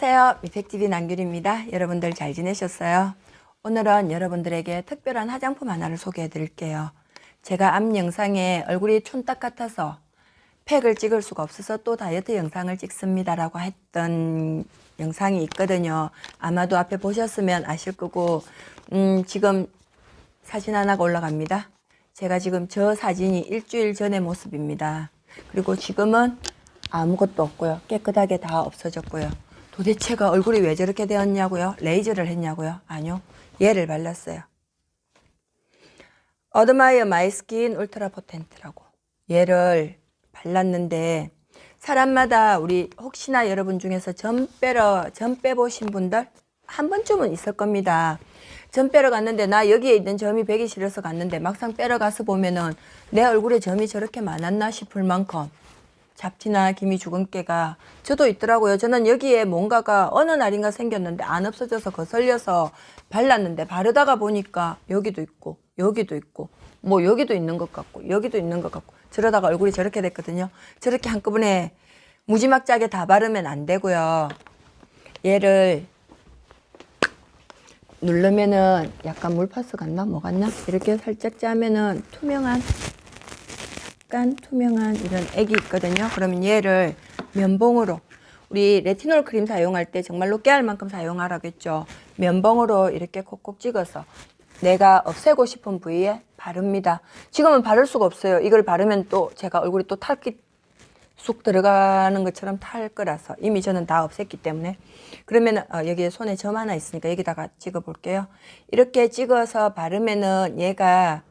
안녕하세요. 미팩TV 남규리입니다. 여러분들 잘 지내셨어요? 오늘은 여러분들에게 특별한 화장품 하나를 소개해 드릴게요. 제가 앞 영상에 얼굴이 촌딱 같아서 팩을 찍을 수가 없어서 또 다이어트 영상을 찍습니다 라고 했던 영상이 있거든요. 아마도 앞에 보셨으면 아실 거고 지금 사진 하나가 올라갑니다. 제가 지금 저 사진이 일주일 전의 모습입니다. 그리고 지금은 아무것도 없고요. 깨끗하게 다 없어졌고요. 도대체가 얼굴이 왜 저렇게 되었냐고요? 레이저를 했냐고요? 아니요. 얘를 발랐어요. 어드마이어 마이 스킨 울트라 포텐트라고. 얘를 발랐는데 사람마다 우리 혹시나 여러분 중에서 점 빼보신 분들 한 번쯤은 있을 겁니다. 점 빼러 갔는데 나 여기에 있는 점이 배기 싫어서 갔는데 막상 빼러 가서 보면은 내 얼굴에 점이 저렇게 많았나 싶을 만큼 잡티나 기미 주근깨가 저도 있더라고요. 저는 여기에 뭔가가 어느 날인가 생겼는데 안 없어져서 거슬려서 발랐는데 바르다가 보니까 여기도 있고 여기도 있고 뭐 여기도 있는 것 같고 여기도 있는 것 같고 저러다가 얼굴이 저렇게 됐거든요. 저렇게 한꺼번에 무지막지하게 다 바르면 안 되고요. 얘를 누르면은 약간 물파스 같나? 뭐 같나? 이렇게 살짝 짜면은 약간 투명한 이런 액이 있거든요. 그러면 얘를 면봉으로 우리 레티놀 크림 사용할 때 정말로 깨알 만큼 사용하라겠죠. 면봉으로 이렇게 콕콕 찍어서 내가 없애고 싶은 부위에 바릅니다. 지금은 바를 수가 없어요. 이걸 바르면 또 제가 얼굴이 또 탈기 쑥 들어가는 것처럼 탈 거라서 이미 저는 다 없앴기 때문에 그러면 여기에 손에 점 하나 있으니까 여기다가 찍어 볼게요. 이렇게 찍어서 바르면은 얘가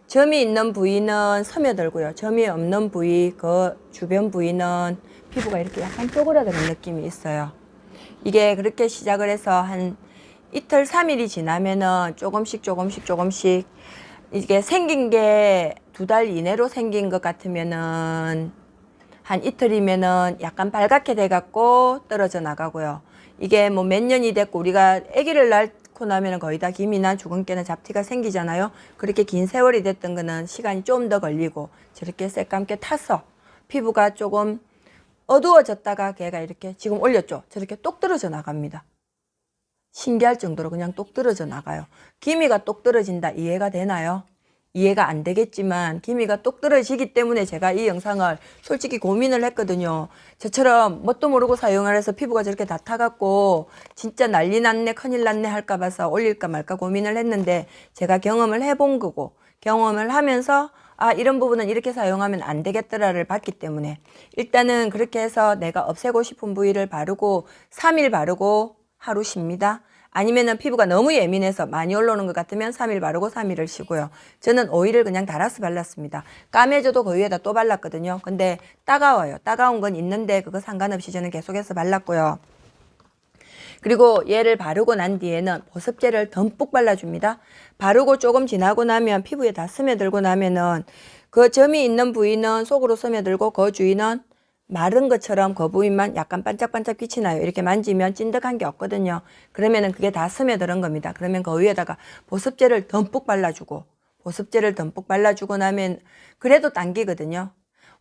점이 있는 부위는 스며들고요. 점이 없는 부위, 그 주변 부위는 피부가 이렇게 약간 쪼그라드는 느낌이 있어요. 이게 그렇게 시작을 해서 한 이틀, 3일이 지나면은 조금씩 이게 생긴 게 2달 이내로 생긴 것 같으면은 한 이틀이면은 약간 빨갛게 돼갖고 떨어져 나가고요. 이게 뭐 몇 년이 됐고 우리가 아기를 낳고 나면은 거의 다 기미나 주근깨나 잡티가 생기잖아요. 그렇게 긴 세월이 됐던 거는 시간이 좀 더 걸리고 저렇게 새까맣게 타서 피부가 조금 어두워졌다가 걔가 이렇게 지금 올렸죠. 저렇게 똑 떨어져 나갑니다. 신기할 정도로 그냥 똑 떨어져 나가요. 기미가 똑 떨어진다 이해가 되나요? 이해가 안 되겠지만 기미가 똑 떨어지기 때문에 제가 이 영상을 솔직히 고민을 했거든요. 저처럼 뭣도 모르고 사용을 해서 피부가 저렇게 다 타갖고 진짜 난리 났네 큰일 났네 할까 봐서 올릴까 말까 고민을 했는데 제가 경험을 해본 거고 경험을 하면서 아 이런 부분은 이렇게 사용하면 안 되겠더라를 봤기 때문에 일단은 그렇게 해서 내가 없애고 싶은 부위를 바르고 3일 바르고 하루 쉽니다. 아니면은 피부가 너무 예민해서 많이 올라오는 것 같으면 3일 바르고 3일을 쉬고요. 저는 오일을 그냥 달아서 발랐습니다. 까매져도 그 위에다 또 발랐거든요. 근데 따가워요. 따가운 건 있는데 그거 상관없이 저는 계속해서 발랐고요. 그리고 얘를 바르고 난 뒤에는 보습제를 듬뿍 발라줍니다. 바르고 조금 지나고 나면 피부에 다 스며들고 나면은 그 점이 있는 부위는 속으로 스며들고 그 주위는 마른 것처럼 그 부위만 약간 반짝반짝 빛이 나요. 이렇게 만지면 찐득한 게 없거든요. 그러면은 그게 다 스며드는 겁니다. 그러면 그 위에다가 보습제를 듬뿍 발라주고 보습제를 듬뿍 발라주고 나면 그래도 당기거든요.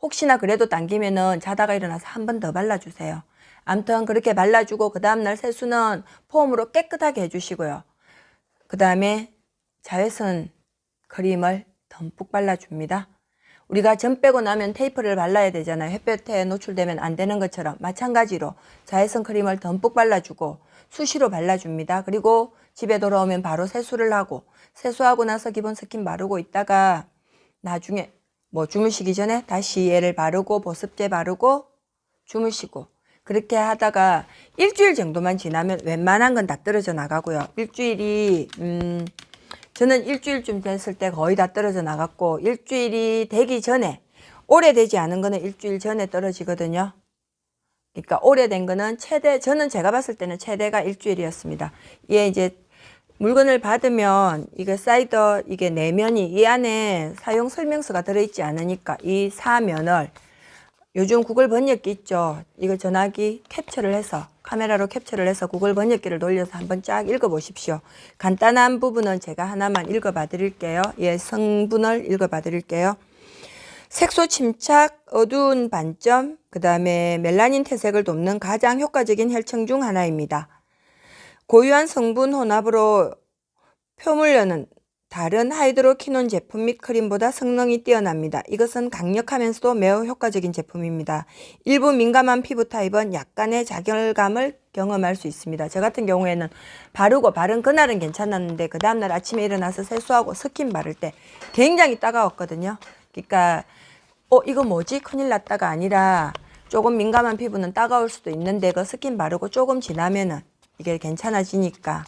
혹시나 그래도 당기면은 자다가 일어나서 한 번 더 발라주세요. 아무튼 그렇게 발라주고 그 다음날 세수는 폼으로 깨끗하게 해주시고요. 그 다음에 자외선 크림을 듬뿍 발라줍니다. 우리가 점 빼고 나면 테이프를 발라야 되잖아요. 햇볕에 노출되면 안 되는 것처럼 마찬가지로 자외선 크림을 듬뿍 발라주고 수시로 발라줍니다. 그리고 집에 돌아오면 바로 세수를 하고 세수하고 나서 기본 스킨 바르고 있다가 나중에 뭐 주무시기 전에 다시 얘를 바르고 보습제 바르고 주무시고 그렇게 하다가 일주일 정도만 지나면 웬만한 건 다 떨어져 나가고요. 일주일이 저는 일주일쯤 됐을 때 거의 다 떨어져 나갔고 일주일이 되기 전에 오래되지 않은 거는 일주일 전에 떨어지거든요. 그러니까 오래된 거는 저는 제가 봤을 때는 최대가 일주일이었습니다. 얘 이제 물건을 받으면 이게 사이더 이게 내면이 이 안에 사용 설명서가 들어있지 않으니까 이 사면을 요즘 구글 번역기 있죠. 이거 전화기 캡처를 해서 카메라로 캡처를 해서 구글 번역기를 돌려서 한번 쫙 읽어보십시오. 간단한 부분은 제가 하나만 읽어봐 드릴게요. 예, 성분을 읽어봐 드릴게요. 색소 침착, 어두운 반점, 그 다음에 멜라닌 퇴색을 돕는 가장 효과적인 혈청 중 하나입니다. 고유한 성분 혼합으로 표물려는 다른 하이드로키논 제품 및 크림보다 성능이 뛰어납니다. 이것은 강력하면서도 매우 효과적인 제품입니다. 일부 민감한 피부 타입은 약간의 자결감을 경험할 수 있습니다. 저 같은 경우에는 바르고 바른 그날은 괜찮았는데 그 다음날 아침에 일어나서 세수하고 스킨 바를 때 굉장히 따가웠거든요. 그러니까 이거 뭐지? 큰일 났다가 아니라 조금 민감한 피부는 따가울 수도 있는데 그 스킨 바르고 조금 지나면은 이게 괜찮아지니까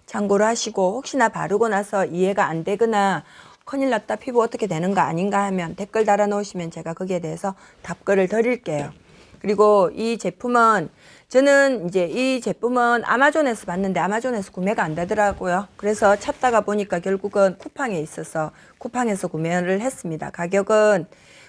참고로 하시고, 혹시나 바르고 나서 이해가 안 되거나 큰일 났다 피부 어떻게 되는 거 아닌가 하면 댓글 달아 놓으시면 제가 거기에 대해서 답글을 드릴게요. 그리고 이 제품은 저는 이제 이 제품은 아마존에서 봤는데 아마존에서 구매가 안 되더라고요. 그래서 찾다가 보니까 결국은 쿠팡에 있어서 쿠팡에서 구매를 했습니다. 가격은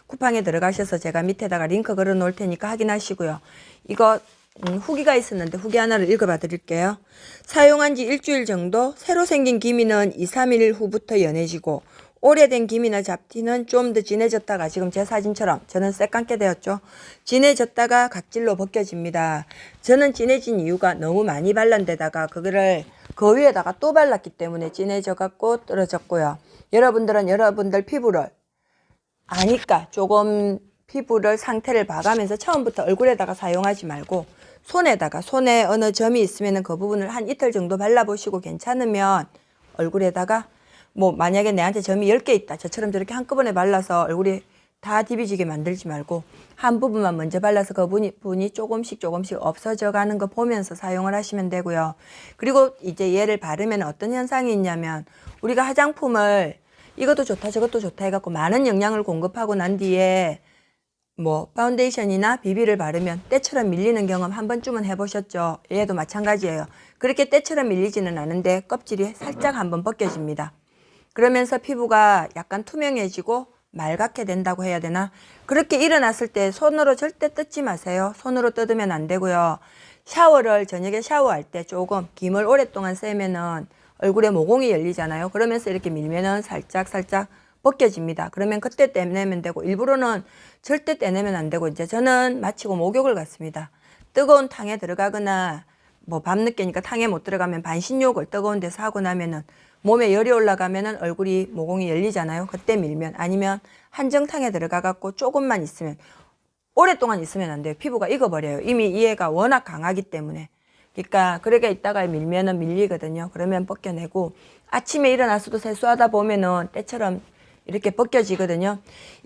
쿠팡에 들어가셔서 제가 밑에다가 링크 걸어 놓을 테니까 확인하시고요. 이거 후기가 있었는데 후기 하나를 읽어봐 드릴게요. 사용한 지 일주일 정도, 새로 생긴 기미는 2, 3일 후부터 연해지고 오래된 기미나 잡티는 좀 더 진해졌다가 지금 제 사진처럼 저는 새까맣게 되었죠. 진해졌다가 각질로 벗겨집니다. 저는 진해진 이유가 너무 많이 발란 데다가 그거를 그 위에다가 또 발랐기 때문에 진해져 갖고 떨어졌고요. 여러분들은 여러분들 피부를 아니까 조금 피부를 상태를 봐가면서 처음부터 얼굴에다가 사용하지 말고 손에 어느 점이 있으면 그 부분을 한 이틀 정도 발라보시고 괜찮으면 얼굴에다가 뭐 만약에 내한테 점이 10개 있다. 저처럼 저렇게 한꺼번에 발라서 얼굴이 다 디비지게 만들지 말고 한 부분만 먼저 발라서 그 부분이 조금씩 없어져 가는 거 보면서 사용을 하시면 되고요. 그리고 이제 얘를 바르면 어떤 현상이 있냐면 우리가 화장품을 이것도 좋다 저것도 좋다 해갖고 많은 영양을 공급하고 난 뒤에 뭐 파운데이션이나 비비를 바르면 때처럼 밀리는 경험 한 번쯤은 해보셨죠? 얘도 마찬가지예요. 그렇게 때처럼 밀리지는 않은데 껍질이 살짝 한번 벗겨집니다. 그러면서 피부가 약간 투명해지고 맑게 된다고 해야 되나? 그렇게 일어났을 때 손으로 절대 뜯지 마세요. 손으로 뜯으면 안 되고요. 샤워를 저녁에 샤워할 때 조금 김을 오랫동안 쐬면은 얼굴에 모공이 열리잖아요. 그러면서 이렇게 밀면은 살짝 벗겨집니다. 그러면 그때 떼내면 되고 일부러는 절대 떼내면 안 되고 이제 저는 마치고 목욕을 갔습니다. 뜨거운 탕에 들어가거나 뭐 밤늦게니까 탕에 못 들어가면 반신욕을 뜨거운 데서 하고 나면은 몸에 열이 올라가면은 얼굴이 모공이 열리잖아요. 그때 밀면 아니면 한정탕에 들어가 갖고 조금만 있으면 오랫동안 있으면 안 돼요. 피부가 익어버려요. 이미 이해가 워낙 강하기 때문에. 그러니까 그렇게 있다가 밀면은 밀리거든요. 그러면 벗겨내고 아침에 일어나서도 세수하다 보면은 때처럼 이렇게 벗겨지거든요.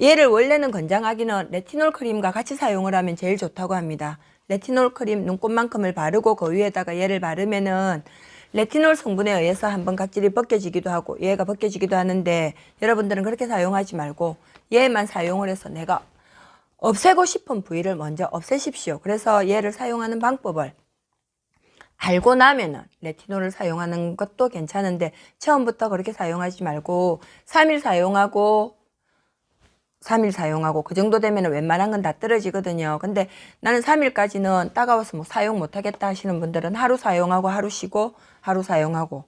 얘를 원래는 건장하기는 레티놀 크림과 같이 사용을 하면 제일 좋다고 합니다. 레티놀 크림 눈곱만큼을 바르고 그 위에다가 얘를 바르면은 레티놀 성분에 의해서 한번 각질이 벗겨지기도 하고 얘가 벗겨지기도 하는데 여러분들은 그렇게 사용하지 말고 얘만 사용을 해서 내가 없애고 싶은 부위를 먼저 없애십시오. 그래서 얘를 사용하는 방법을 알고 나면은 레티놀을 사용하는 것도 괜찮은데 처음부터 그렇게 사용하지 말고 3일 사용하고 그 정도 되면 웬만한 건 다 떨어지거든요. 근데 나는 3일까지는 따가워서 뭐 사용 못하겠다 하시는 분들은 하루 사용하고 하루 쉬고 하루 사용하고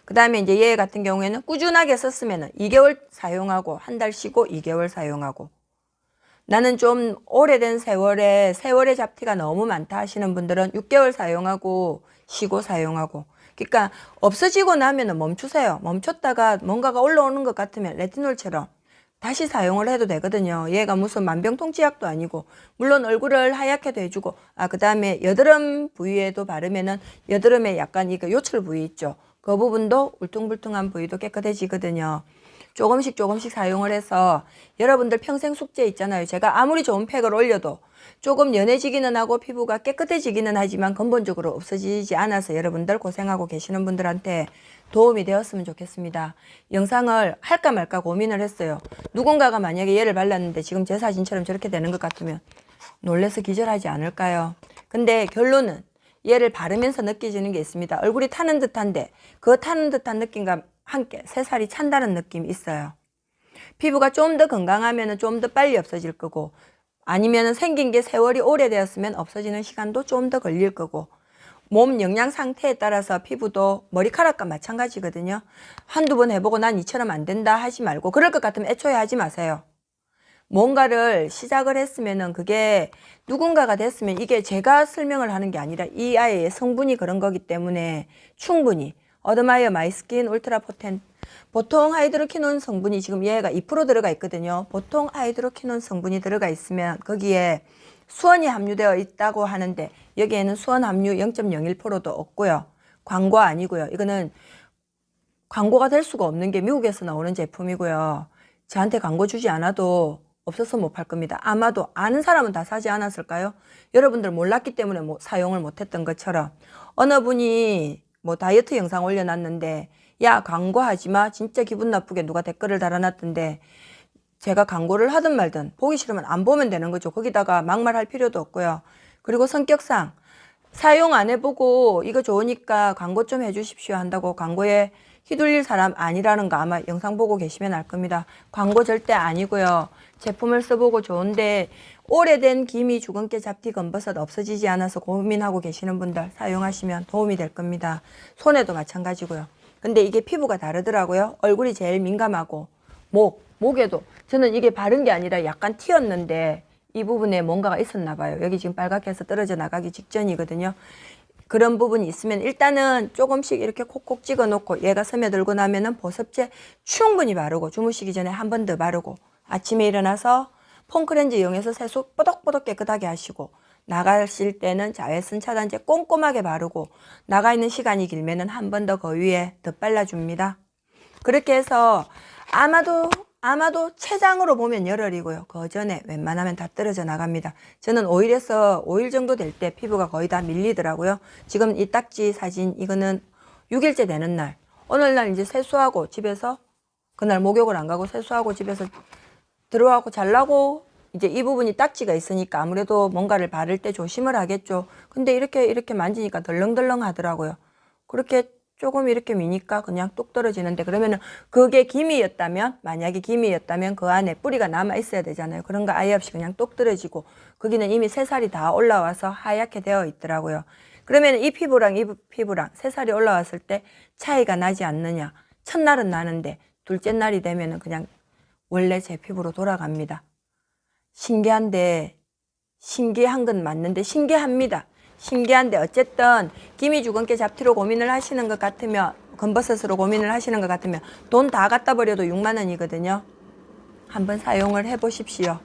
그 다음에 이제 얘 같은 경우에는 꾸준하게 썼으면 2개월 사용하고 한 달 쉬고 2개월 사용하고 나는 좀 오래된 세월의 잡티가 너무 많다 하시는 분들은 6개월 사용하고 쉬고 사용하고 그러니까 없어지고 나면은 멈추세요. 멈췄다가 뭔가가 올라오는 것 같으면 레티놀처럼 다시 사용을 해도 되거든요. 얘가 무슨 만병통치약도 아니고 물론 얼굴을 하얗게도 해주고 그 다음에 여드름 부위에도 바르면은 여드름에 약간 이거 요철 부위 있죠. 그 부분도 울퉁불퉁한 부위도 깨끗해지거든요. 조금씩 사용을 해서 여러분들 평생 숙제 있잖아요. 제가 아무리 좋은 팩을 올려도 조금 연해지기는 하고 피부가 깨끗해지기는 하지만 근본적으로 없어지지 않아서 여러분들 고생하고 계시는 분들한테 도움이 되었으면 좋겠습니다. 영상을 할까 말까 고민을 했어요. 누군가가 만약에 얘를 발랐는데 지금 제 사진처럼 저렇게 되는 것 같으면 놀래서 기절하지 않을까요? 근데 결론은 얘를 바르면서 느껴지는 게 있습니다. 얼굴이 타는 듯한데 그 타는 듯한 느낌과 함께 새살이 찬다는 느낌이 있어요. 피부가 좀 더 건강하면 좀 더 빨리 없어질 거고 아니면 생긴 게 세월이 오래되었으면 없어지는 시간도 좀 더 걸릴 거고 몸 영양 상태에 따라서 피부도 머리카락과 마찬가지거든요. 한두 번 해보고 난 이처럼 안 된다 하지 말고 그럴 것 같으면 애초에 하지 마세요. 뭔가를 시작을 했으면은 그게 누군가가 됐으면 이게 제가 설명을 하는 게 아니라 이 아이의 성분이 그런 거기 때문에 충분히 어드마이어 마이스킨 울트라 포텐 보통 하이드로키논 성분이 지금 얘가 2% 들어가 있거든요. 보통 하이드로키논 성분이 들어가 있으면 거기에 수원이 함유되어 있다고 하는데 여기에는 수원 함유 0.01%도 없고요. 광고 아니고요. 이거는 광고가 될 수가 없는 게 미국에서 나오는 제품이고요. 저한테 광고 주지 않아도 없어서 못 팔 겁니다. 아마도 아는 사람은 다 사지 않았을까요? 여러분들 몰랐기 때문에 사용을 못했던 것처럼 어느 분이 다이어트 영상 올려놨는데 야 광고하지 마 진짜 기분 나쁘게 누가 댓글을 달아놨던데 제가 광고를 하든 말든 보기 싫으면 안 보면 되는 거죠. 거기다가 막말할 필요도 없고요. 그리고 성격상 사용 안 해보고 이거 좋으니까 광고 좀 해주십시오 한다고 광고에 휘둘릴 사람 아니라는 거 아마 영상 보고 계시면 알 겁니다. 광고 절대 아니고요. 제품을 써보고 좋은데 오래된 기미, 주근깨, 잡티, 검버섯 없어지지 않아서 고민하고 계시는 분들 사용하시면 도움이 될 겁니다. 손에도 마찬가지고요. 근데 이게 피부가 다르더라고요. 얼굴이 제일 민감하고 목에도 저는 이게 바른 게 아니라 약간 튀었는데 이 부분에 뭔가가 있었나 봐요. 여기 지금 빨갛게 해서 떨어져 나가기 직전이거든요. 그런 부분이 있으면 일단은 조금씩 이렇게 콕콕 찍어 놓고 얘가 스며들고 나면은 보습제 충분히 바르고 주무시기 전에 한 번 더 바르고 아침에 일어나서 폼크렌즈 이용해서 세수 뽀덕뽀덕 깨끗하게 하시고 나가실 때는 자외선 차단제 꼼꼼하게 바르고 나가 있는 시간이 길면은 한 번 더 그 위에 더 발라줍니다. 그렇게 해서 아마도 체장으로 보면 열흘이고요. 그 전에 웬만하면 다 떨어져 나갑니다. 저는 5일에서 5일 정도 될 때 피부가 거의 다 밀리더라고요. 지금 이 딱지 사진 이거는 6일째 되는 날. 오늘날 이제 세수하고 집에서 그날 목욕을 안 가고 세수하고 집에서 들어가고 잘라고 이제 이 부분이 딱지가 있으니까 아무래도 뭔가를 바를 때 조심을 하겠죠. 근데 이렇게 만지니까 덜렁덜렁 하더라고요. 그렇게 조금 이렇게 미니까 그냥 뚝 떨어지는데 그러면은 그게 기미였다면 만약에 기미였다면 그 안에 뿌리가 남아 있어야 되잖아요. 그런 거 아예 없이 그냥 뚝 떨어지고 거기는 이미 새살이 다 올라와서 하얗게 되어 있더라고요. 그러면 이 피부랑 이 피부랑 새살이 올라왔을 때 차이가 나지 않느냐. 첫날은 나는데 둘째 날이 되면은 그냥 원래 제 피부로 돌아갑니다. 신기한데 신기한 건 맞는데 신기합니다. 신기한데 어쨌든 기미 주근깨 잡티로 고민을 하시는 것 같으면 검버섯으로 고민을 하시는 것 같으면 돈 다 갖다 버려도 6만 원이거든요. 한번 사용을 해보십시오.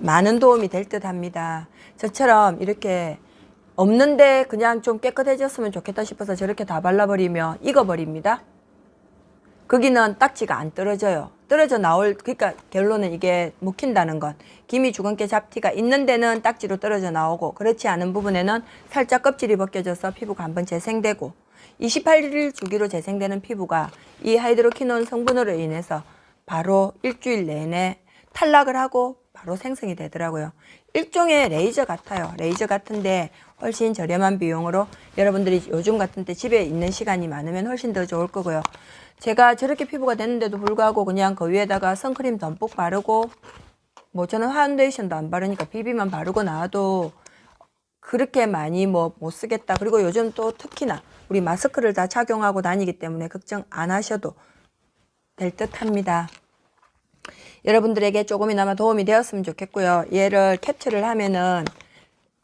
많은 도움이 될 듯 합니다. 저처럼 이렇게 없는데 그냥 좀 깨끗해졌으면 좋겠다 싶어서 저렇게 다 발라버리면 익어버립니다. 거기는 딱지가 안 떨어져요. 그러니까 결론은 이게 묵힌다는 건 기미 주근깨 잡티가 있는 데는 딱지로 떨어져 나오고 그렇지 않은 부분에는 살짝 껍질이 벗겨져서 피부가 한번 재생되고 28일 주기로 재생되는 피부가 이 하이드로키논 성분으로 인해서 바로 일주일 내내 탈락을 하고 바로 생성이 되더라고요. 일종의 레이저 같아요. 레이저 같은데 훨씬 저렴한 비용으로 여러분들이 요즘 같은 때 집에 있는 시간이 많으면 훨씬 더 좋을 거고요. 제가 저렇게 피부가 됐는데도 불구하고 그냥 그 위에다가 선크림 듬뿍 바르고 저는 파운데이션도 안 바르니까 BB만 바르고 나와도 그렇게 많이 못 쓰겠다. 그리고 요즘 또 특히나 우리 마스크를 다 착용하고 다니기 때문에 걱정 안 하셔도 될 듯 합니다. 여러분들에게 조금이나마 도움이 되었으면 좋겠고요. 얘를 캡처를 하면은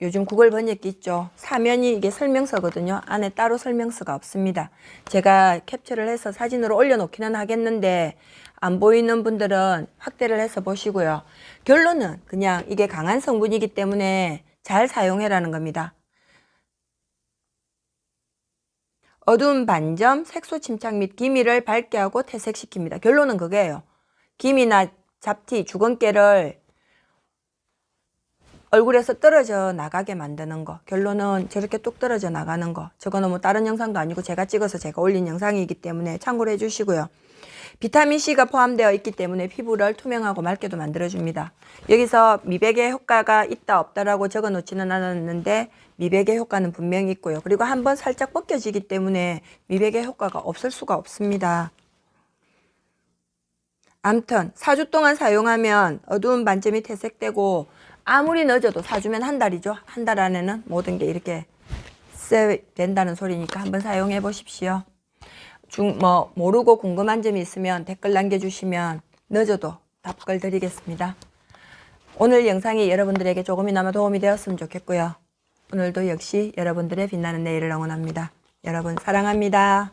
요즘 구글 번역기 있죠. 사면이 이게 설명서거든요. 안에 따로 설명서가 없습니다. 제가 캡처를 해서 사진으로 올려놓기는 하겠는데 안 보이는 분들은 확대를 해서 보시고요. 결론은 그냥 이게 강한 성분이기 때문에 잘 사용해라는 겁니다. 어두운 반점, 색소 침착 및 기미를 밝게 하고 퇴색시킵니다. 결론은 그게예요. 기미나 잡티, 주근깨를 얼굴에서 떨어져 나가게 만드는 거. 결론은 저렇게 뚝 떨어져 나가는 거. 저거는 다른 영상도 아니고 제가 찍어서 제가 올린 영상이기 때문에 참고를 해주시고요. 비타민C가 포함되어 있기 때문에 피부를 투명하고 맑게도 만들어줍니다. 여기서 미백의 효과가 있다 없다라고 적어 놓지는 않았는데 미백의 효과는 분명히 있고요. 그리고 한번 살짝 벗겨지기 때문에 미백의 효과가 없을 수가 없습니다. 암튼 4주 동안 사용하면 어두운 반점이 퇴색되고 아무리 늦어도 4주면 한 달이죠. 한 달 안에는 모든 게 이렇게 된다는 소리니까 한번 사용해 보십시오. 모르고 궁금한 점이 있으면 댓글 남겨주시면 늦어도 답글 드리겠습니다. 오늘 영상이 여러분들에게 조금이나마 도움이 되었으면 좋겠고요. 오늘도 역시 여러분들의 빛나는 내일을 응원합니다. 여러분 사랑합니다.